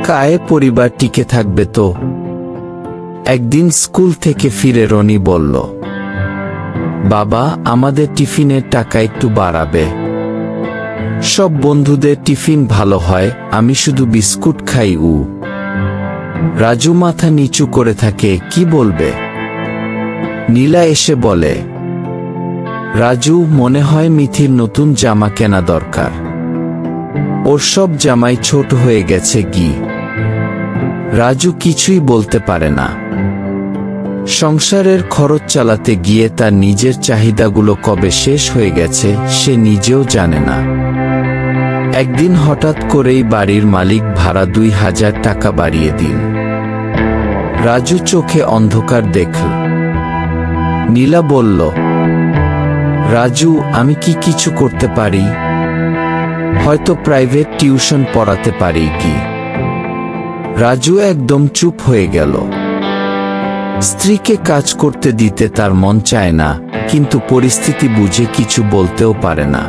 টাকা আয়ে পরিবার টিকে থাকবে তো? একদিন স্কুল থেকে ফিরে রনি বলল, বাবা, আমাদের টিফিনের টাকা একটু বাড়াবে। সব বন্ধুদের টিফিন ভালো হয়, আমি শুধু বিস্কুট খাই। রাজু মাথা নিচু করে থাকে, কি বলবে? নীলা এসে বলে, রাজু, মনে হয় মিথির নতুন জামা কেনা দরকার। ওর সব জামাই ছোট হয়ে গেছে। রাজু কিছুই বলতে পারে না। সংসারের খরচ চালাতে গিয়ে তার নিজের চাহিদাগুলো কবে শেষ হয়ে গেছে সে নিজেও জানে না। একদিন হঠাৎ করেই বাড়ির মালিক ভাড়া 2000 টাকা বাড়িয়ে দিন। রাজু চোখে অন্ধকার দেখল। নীলা বলল, রাজু, আমি কি কিছু করতে পারি? হয়তো প্রাইভেট টিউশন পড়াতে পারি। রাজু একদম চুপ হয়ে গেল। স্ত্রীকে কাজ করতে দিতে তার মন চায় না, কিন্তু পরিস্থিতি বুঝে কিছু বলতেও পারে না।